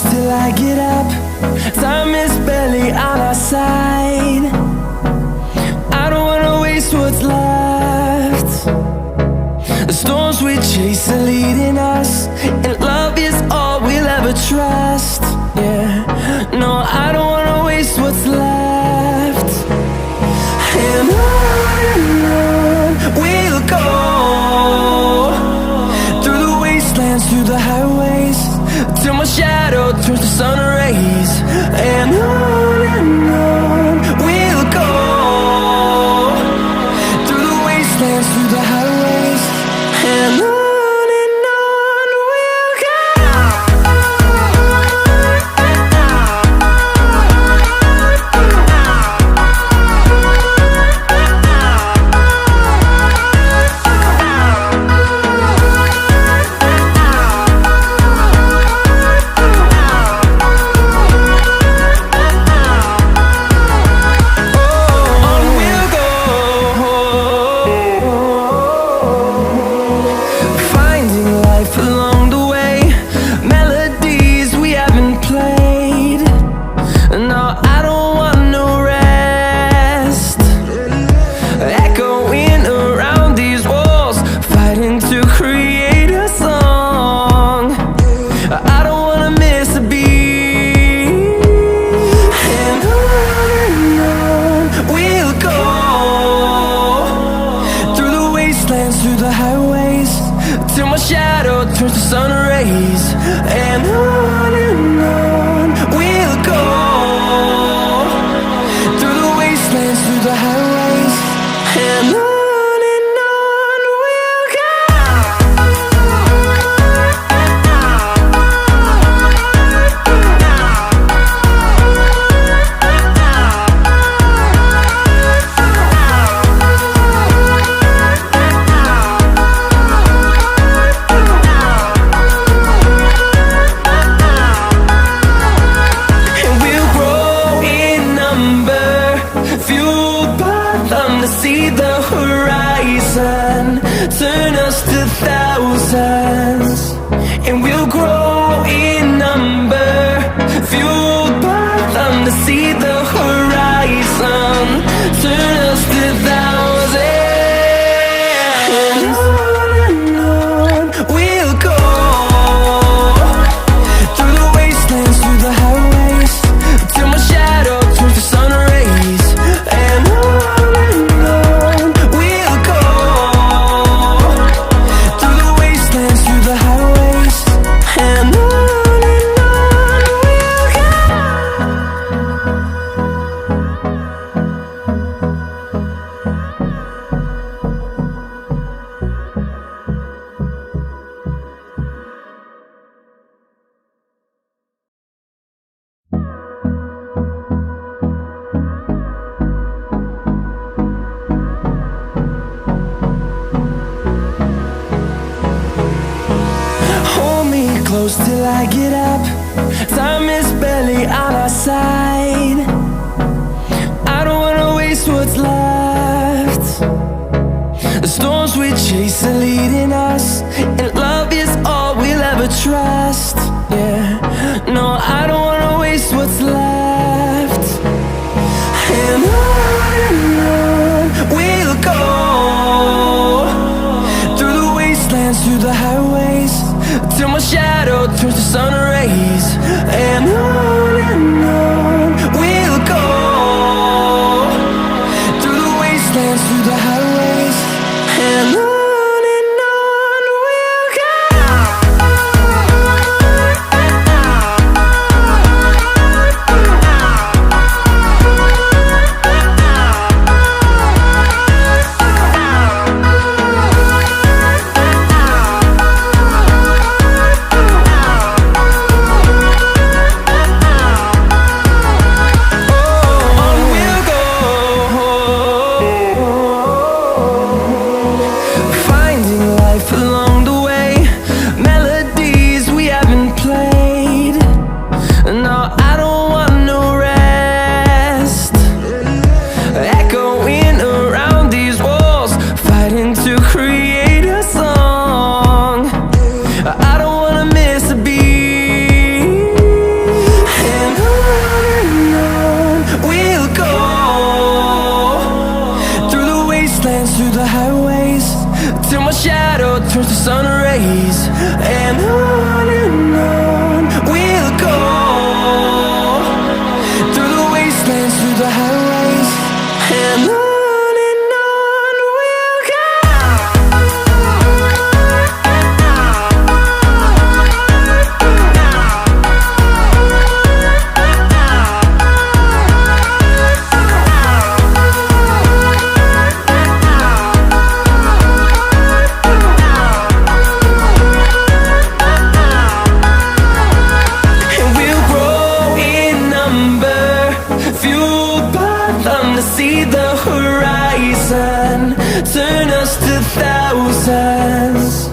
close till I get up. Time is barely on our side. I don't wanna waste what's left. The storms we chase are leading us, and love is all we'll ever trust. Yeah, no, I don't wanna waste what's left. And on we'll go, through the wastelands, through the highways, till my shadow turns to sun rays. And on we'll go, through the wastelands, through the highways, and on we'll go. Through the highways, till my shadow turns to sun rays. And on we'll go, through the wastelands, through the highways, and on we'll go. See the horizon, turn us to thousands, and we'll grow in number, fueled by them. To see the horizon, turn us to thousands, and on we'll go, through the wastelands, through the highways, till my shadow turns to sun rays. And close till I get up. Time is barely on our side. I don't wanna waste what's left. The storms we chase are leading us, and love is all we'll ever trust. Yeah, no, I don't wanna waste what's left. And on we'll go, through the wastelands, through the highways, till my shadow turns to sun rays. And on we'll go, through the wastelands, through the highways, and on wanna see the horizon, turn us to thousands.